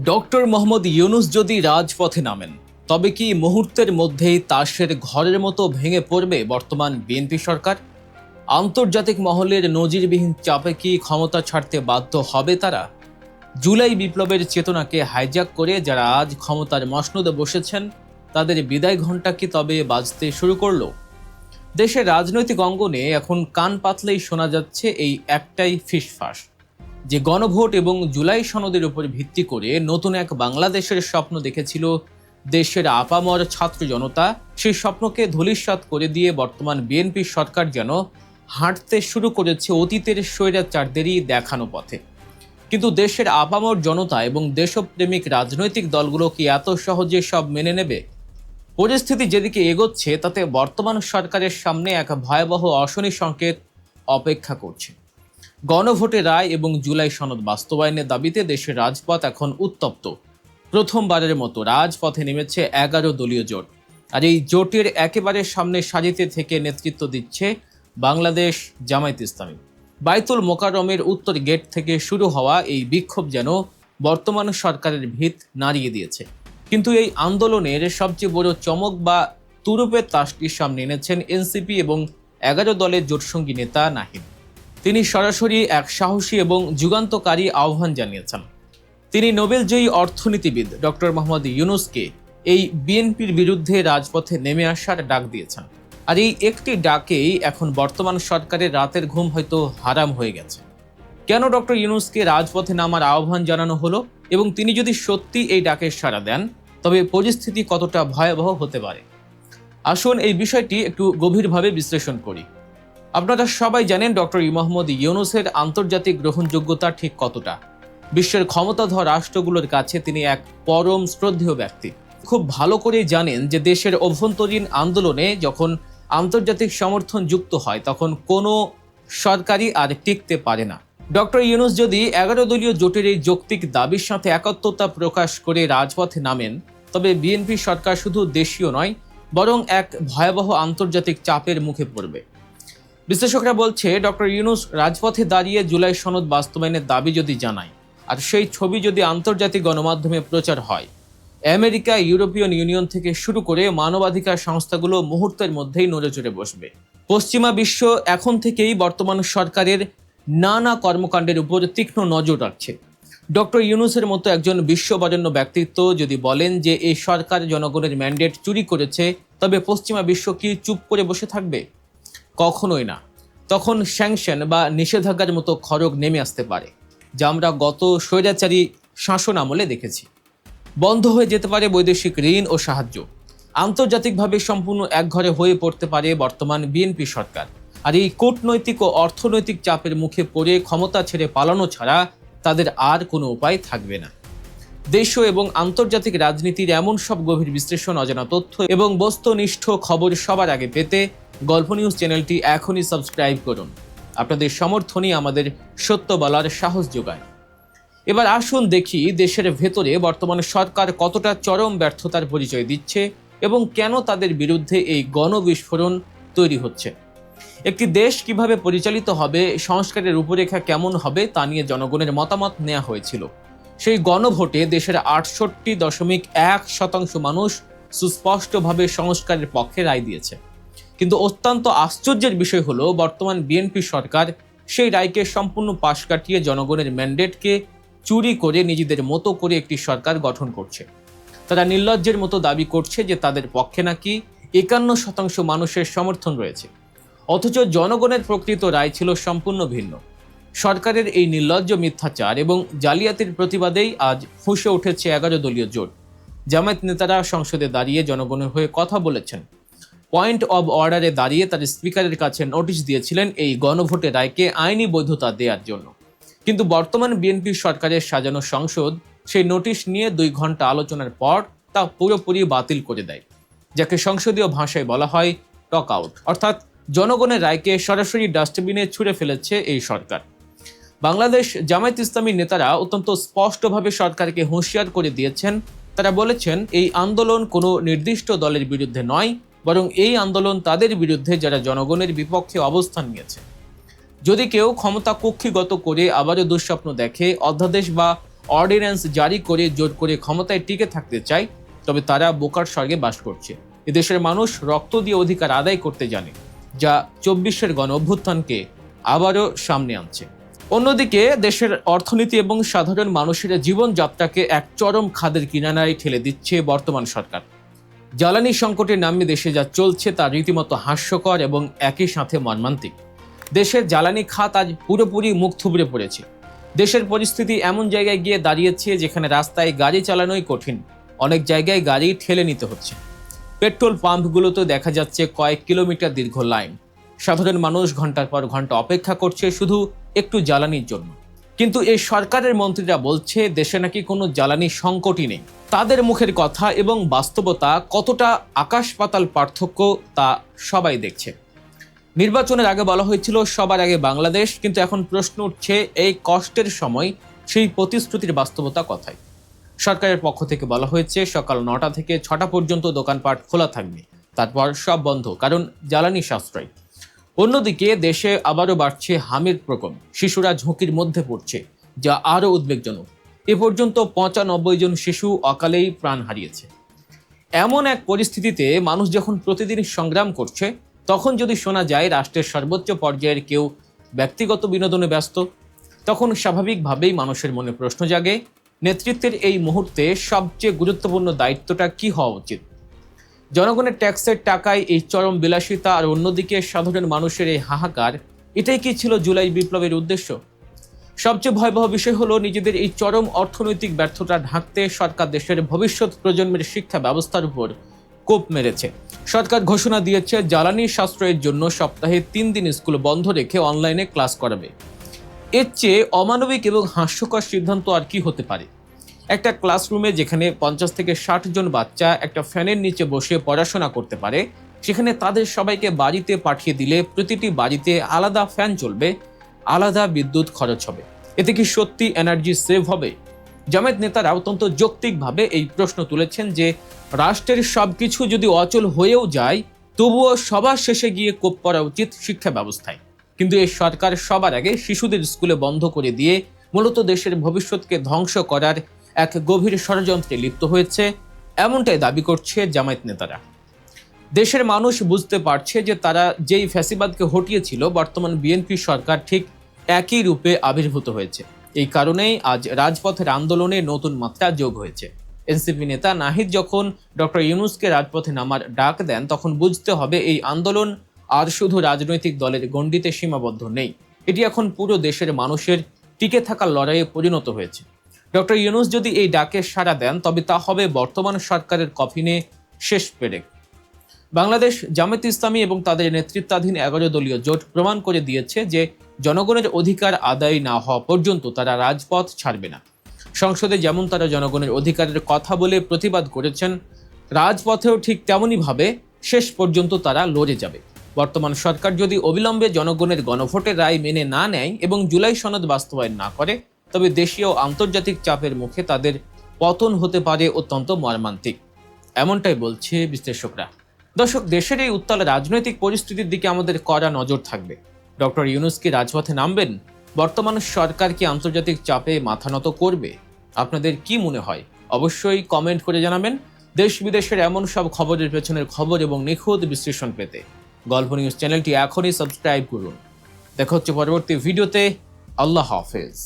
Doctor Mohammad Yunus যদি রাজপথে নামেন তবে কি মুহূর্তের মধ্যেই তাসের ঘরের মতো ভেঙে পড়বে বর্তমান বিএনপি সরকার? আন্তর্জাতিক মহলের নজিরবিহীন চাপে কি ক্ষমতা ছাড়তে বাধ্য হবে তারা? জুলাই বিপ্লবের চেতনাকে হাইজ্যাক করে যারা আজ ক্ষমতার মসনদে বসেছেন তাদের বিদায় ঘণ্টা কি তবে বাজতে শুরু করলো? দেশের রাজনৈতিক অঙ্গনে এখন কান পাতলেই শোনা যাচ্ছে এই একটাই ফিসফাস, যে গণভোট এবং জুলাই সনদের উপর ভিত্তি করে নতুন এক বাংলাদেশের স্বপ্ন দেখেছিল দেশের আপামর ছাত্র জনতা, সেই স্বপ্নকে ধূলিসাৎ করে দিয়ে বর্তমান বিএনপি সরকার যেন হাঁটতে শুরু করেছে অতীতের স্বৈরাচারদেরই দেখানো পথে। কিন্তু দেশের আপামর জনতা এবং দেশপ্রেমিক রাজনৈতিক দলগুলো কি এত সহজে সব মেনে নেবে? পরিস্থিতি যেদিকে এগোচ্ছে তাতে বর্তমান সরকারের সামনে এক ভয়াবহ অশনি সংকেত অপেক্ষা করছে। গণভোটের রায় এবং জুলাই সনদ বাস্তবায়নের দাবিতে দেশের রাজপথ এখন উত্তপ্ত। প্রথমবারের মতো রাজপথে নেমেছে 11 দলীয় জোট, আর এই জোটের একেবারে সামনে সারিতে থেকে নেতৃত্ব দিচ্ছে বাংলাদেশ জামায়াত ইসলামী। বাইতুল মোকাররমের উত্তর গেট থেকে শুরু হওয়া এই বিক্ষোভ যেন বর্তমান সরকারের ভিত নাড়িয়ে দিয়েছে। কিন্তু এই আন্দোলনের সবচেয়ে বড় চমক বা তুরুপের তাসটির সামনে এনেছেন এনসিপি এবং 11 দলের জোটসঙ্গী নেতা নাহিদ। তিনি সরাসরি এক সাহসী এবং যুগান্তকারী আহ্বান জানিয়েছেন। তিনি নোবেলজয়ী অর্থনীতিবিদ ডক্টর মোহাম্মদ ইউনূসকে এই বিএনপির বিরুদ্ধে রাজপথে নেমে আসার ডাক দিয়েছেন। আর এই একটি ডাকেই এখন বর্তমান সরকারের রাতের ঘুম হয়তো হারাম হয়ে গেছে। কেন ডক্টর ইউনূসকে রাজপথে নামার আহ্বান জানানো হলো এবং তিনি যদি সত্যি এই ডাকে সাড়া দেন তবে পরিস্থিতি কতটা ভয়াবহ হতে পারে? আসুন এই বিষয়টি একটু গভীরভাবে বিশ্লেষণ করি। আপনারা সবাই জানেন ডক্টর মোহাম্মদ ইউনূসের আন্তর্জাতিক গ্রহণযোগ্যতা ঠিক কতটা। বিশ্বের ক্ষমতাধর রাষ্ট্রগুলোর কাছে তিনি এক পরম শ্রদ্ধেয় ব্যক্তি। খুব ভালো করেই জানেন যে দেশের অভ্যন্তরীণ আন্দোলনে যখন আন্তর্জাতিক সমর্থন যুক্ত হয় তখন কোনো সরকারই আর টিকতে পারে না। ডক্টর ইউনূস যদি 11 দলীয় জোটের এই যৌক্তিক দাবির সাথে একাত্মতা প্রকাশ করে রাজপথে নামেন তবে বিএনপি সরকার শুধু দেশীয় নয় বরং এক ভয়াবহ আন্তর্জাতিক চাপের মুখে পড়বে। বিশ্লেষকরা বলছে ডক্টর ইউনূস রাজপথে দাঁড়িয়ে জুলাই সনদ বাস্তবায়নের দাবি যদি জানায় আর সেই ছবি যদি আন্তর্জাতিক গণমাধ্যমে প্রচার হয়, আমেরিকা, ইউরোপিয়ান ইউনিয়ন থেকে শুরু করে মানবাধিকার সংস্থাগুলো মুহূর্তের মধ্যেই নড়েচড়ে বসবে। পশ্চিমা বিশ্ব এখন থেকেই বর্তমান সরকারের নানা কর্মকাণ্ডের উপর তীক্ষ্ণ নজর রাখছে। ডক্টর ইউনূসের মতো একজন বিশ্ববরেণ্য ব্যক্তিত্ব যদি বলেন যে এই সরকার জনগণের ম্যান্ডেট চুরি করেছে তবে পশ্চিমা বিশ্ব কি চুপ করে বসে থাকবে? কখনোই না। তখন স্যাংশন বা নিষেধাজ্ঞার মতো খড়গ নেমে আসতে পারে, যা আমরা গত স্বৈরাচারী শাসন আমলে দেখেছি। বন্ধ হয়ে যেতে পারে বৈদেশিক ঋণ ও সাহায্য। আন্তর্জাতিকভাবে সম্পূর্ণ একঘরে হয়ে পড়তে পারে বর্তমান বিএনপি সরকার। আর এই কূটনৈতিক ও অর্থনৈতিক চাপের মুখে পড়ে ক্ষমতা ছেড়ে পালানো ছাড়া তাদের আর কোনো উপায় থাকবে না। দেশীয় এবং আন্তর্জাতিক রাজনীতির এমন সব গভীর বিশ্লেষণ, অজানা তথ্য এবং বস্তুনিষ্ঠ খবর সবার আগে পেতে গল্প নিউজ চ্যানেলটি এখনই সাবস্ক্রাইব করুন। আপনাদের সমর্থনই আমাদের সত্য বলার সাহস যোগায়। এবার আসুন দেখি দেশের ভেতরে বর্তমান সরকার কতটা চরম ব্যর্থতার পরিচয় দিচ্ছে এবং কেন তাদের বিরুদ্ধে এই গণবিস্ফোরণ তৈরি হচ্ছে। একটি দেশ কিভাবে পরিচালিত হবে, সংস্কারের রূপরেখা কেমন হবে তা নিয়ে জনগণের মতামত নেওয়া হয়েছিল। সেই গণভোটে দেশের 68.1% মানুষ সুস্পষ্টভাবে সংস্কারের পক্ষে রায় দিয়েছে। কিন্তু অত্যন্ত আশ্চর্যের বিষয় হলো বর্তমান বিএনপি সরকার সেই রায়কে সম্পূর্ণ পাশ কাটিয়ে জনগণের ম্যান্ডেটকে চুরি করে নিজেদের মতো করে একটি সরকার গঠন করছে। তারা নির্লজ্জের মতো দাবি করছে যে তাদের পক্ষে নাকি 51% মানুষের সমর্থন রয়েছে, অথচ জনগণের প্রকৃত রায় ছিল সম্পূর্ণ ভিন্ন। সরকারের এই নির্লজ্জ মিথ্যাচার এবং জালিয়াতির প্রতিবাদেই আজ ফুঁসে উঠেছে 11 দলীয় জোট। জামায়াত নেতারা সংসদে দাঁড়িয়ে জনগণের হয়ে কথা বলেছেন। পয়েন্ট অব অর্ডারে দাঁড়িয়ে তার স্পিকারের কাছে নোটিশ দিয়েছিলেন এই গণভোটের রায়কে আইনি বৈধতা দেওয়ার জন্য। কিন্তু বর্তমান বিএনপি সরকারের সাজানো সংসদ সেই নোটিশ নিয়ে 2 ঘন্টা আলোচনার পর তা পুরোপুরি বাতিল করে দেয়, যাকে সংসদীয় ভাষায় বলা হয় টক আউট। অর্থাৎ জনগণের রায়কে সরাসরি ডাস্টবিনে ছুঁড়ে ফেলেছে এই সরকার। বাংলাদেশ জামায়াত ইসলামী নেতারা অত্যন্ত স্পষ্টভাবে সরকারকে হুঁশিয়ার করে দিয়েছেন। তারা বলেছেন এই আন্দোলন কোনো নির্দিষ্ট দলের বিরুদ্ধে নয়, বরং এই আন্দোলন তাদের বিরুদ্ধে যারা জনগণের বিপক্ষে অবস্থান নিয়েছে। যদি কেউ ক্ষমতা কক্ষিগত করে আবারও দুঃস্বপ্ন দেখে, অধ্যাদেশ বা অর্ডিন্যান্স জারি করে জোর করে ক্ষমতায় টিকে থাকতে চায়, তবে তারা বোকার স্বর্গে বাস করছে। এদেশের মানুষ রক্ত দিয়ে অধিকার আদায় করতে জানে, যা 24-এর গণ অভ্যুত্থানকে আবারও সামনে আনছে। অন্যদিকে দেশের অর্থনীতি এবং সাধারণ মানুষের জীবনযাত্রাকে এক চরম খাদের কিনারায় ঠেলে দিচ্ছে বর্তমান সরকার। জ্বালানি সংকটের নামে দেশে যা চলছে তা রীতিমতো হাস্যকর এবং একই সাথে মর্মান্তিক। দেশের জ্বালানি খাত আজ পুরোপুরি মুখ থুবড়ে পড়েছে। দেশের পরিস্থিতি এমন জায়গায় গিয়ে দাঁড়িয়েছে যেখানে রাস্তায় গাড়ি চালানোই কঠিন, অনেক জায়গায় গাড়ি ঠেলে নিতে হচ্ছে। পেট্রোল পাম্পগুলোতে দেখা যাচ্ছে কয়েক কিলোমিটার দীর্ঘ লাইন। সাধারণ মানুষ ঘন্টার পর ঘন্টা অপেক্ষা করছে শুধু একটু জ্বালানির জন্য। কিন্তু এই সরকারের মন্ত্রীরা বলছে দেশে নাকি কোনো জ্বালানি সংকটই নেই। তাদের মুখের কথা এবং বাস্তবতা কতটা আকাশ পাতাল পার্থক্য তা সবাই দেখছে। নির্বাচনের আগে বলা হয়েছিল সবার আগে বাংলাদেশ, কিন্তু এখন প্রশ্ন উঠছে এই কষ্টের সময় সেই প্রতিশ্রুতির বাস্তবতা কথায়। সরকারের পক্ষ থেকে বলা হয়েছে সকাল 9টা থেকে 6টা পর্যন্ত দোকানপাট খোলা থাকবে, তারপর সব বন্ধ, কারণ জ্বালানি সাশ্রয়। অন্যদিকে দেশে আবারও বাড়ছে হামির প্রকোপ, শিশুরা ঝুঁকির মধ্যে পড়ছে, যা আরও উদ্বেগজনক। এ পর্যন্ত 95 জন শিশু অকালেই প্রাণ হারিয়েছে। এমন এক পরিস্থিতিতে মানুষ যখন প্রতিদিন সংগ্রাম করছে, তখন যদি শোনা যায় রাষ্ট্রের সর্বোচ্চ পর্যায়ের কেউ ব্যক্তিগত বিনোদনে ব্যস্ত, তখন স্বাভাবিকভাবেই মানুষের মনে প্রশ্ন জাগে, নেতৃত্বের এই মুহূর্তে সবচেয়ে গুরুত্বপূর্ণ দায়িত্বটা কি হওয়া উচিত? জনগণের ট্যাক্সের টাকায় এই চরম বিলাসিতা আর অন্যদিকে সাধারণ মানুষের এই হাহাকার, এটাই কি ছিল জুলাই বিপ্লবের উদ্দেশ্য? সবচেয়ে ভয়াবহ বিষয় হলো নিজেদের এই চরম অর্থনৈতিক ব্যর্থতা ঢাকতে সরকার দেশের ভবিষ্যৎ প্রজন্মের শিক্ষা ব্যবস্থার উপর কোপ মেরেছে। সরকার ঘোষণা দিয়েছে জ্বালানি সাশ্রয়ের জন্য সপ্তাহে 3 দিন স্কুল বন্ধ রেখে অনলাইনে ক্লাস করাবে। এর চেয়ে অমানবিক এবং হাস্যকর সিদ্ধান্ত আর কি হতে পারে? একটা ক্লাসরুমে যেখানে 50 থেকে 60 জন বাচ্চা একটা ফ্যানের নিচে বসে পড়াশোনা করতে পারে, সেখানে তাদের সবাইকে বাড়িতে পাঠিয়ে দিলে প্রতিটি বাড়িতে আলাদা ফ্যান চলবে, আলাদা বিদ্যুৎ খরচ হবে। এতে কি সত্যি এনার্জি সেভ হবে? জামায়াত নেতারা অত্যন্ত যৌক্তিকভাবে এই প্রশ্ন তুলেছেন যে রাষ্ট্রের সবকিছু যদি অচল হয়েও যায়, তবুও সবার শেষে গিয়ে কোপ করা উচিত শিক্ষা ব্যবস্থায়। কিন্তু এই সরকার সবার আগে শিশুদের স্কুলে বন্ধ করে দিয়ে মূলত দেশের ভবিষ্যৎকে ধ্বংস করার এক গভীর ষড়যন্ত্রে লিপ্ত হয়েছে, এমনটাই দাবি করছে জামায়াত নেতারা। দেশের মানুষ বুঝতে পারছে যে তারা যেই ফ্যাসিবাদকে হটিয়েছিল, বর্তমান বিএনপি সরকার ঠিক একই রূপে আবির্ভূত হয়েছে। এই কারণেই আজ রাজপথের আন্দোলনে নতুন মাত্রা যোগ হয়েছে। এনসিপি নেতা নাহিদ যখন ডক্টর ইউনূসকে রাজপথে নামার ডাক দেন, তখন বুঝতে হবে এই আন্দোলন আর শুধু রাজনৈতিক দলের গণ্ডিতে সীমাবদ্ধ নেই, এটি এখন পুরো দেশের মানুষের টিকে থাকার লড়াইয়ে পরিণত হয়েছে। ডক্টর ইউনূস যদি এই ডাকে সাড়া দেন, তবে তা হবে বর্তমান সরকারের কফিনে শেষ পেরেক। বাংলাদেশ জামায়াতে ইসলামী এবং তাদের নেতৃত্বাধীন 11 দলীয় জোট প্রমাণ করে দিয়েছে যে জনগণের অধিকার আদায় না হওয়া পর্যন্ত তারা রাজপথ ছাড়বে না। সংসদে যেমন তারা জনগণের অধিকারের কথা বলে প্রতিবাদ করেছেন, রাজপথেও ঠিক তেমনইভাবে শেষ পর্যন্ত তারা লড়ে যাবে। বর্তমান সরকার যদি অবিলম্বে জনগণের গণভোটের রায় মেনে না নেয় এবং জুলাই সনদ বাস্তবায়ন না করে, তবে দেশীয় ও আন্তর্জাতিক চাপের মুখে তাদের পতন হতে পারে অত্যন্ত মর্মান্তিক, এমনটাই বলছে বিশ্লেষকরা। দর্শক, দেশের এই উত্তাল রাজনৈতিক পরিস্থিতির দিকে আমাদের কড়া নজর থাকবে। ডক্টর ইউনূস কি রাজপথে নামবেন? বর্তমান সরকার কি আন্তর্জাতিক চাপে মাথা নত করবে? আপনাদের কি মনে হয়? অবশ্যই কমেন্ট করে জানাবেন। দেশ বিদেশের এমন সব খবরের পেছনের খবর এবং নিখুঁত বিশ্লেষণ পেতে গল্প নিউজ চ্যানেলটি এখনই সাবস্ক্রাইব করুন। দেখা হচ্ছে পরবর্তী ভিডিওতে। আল্লাহ হাফেজ।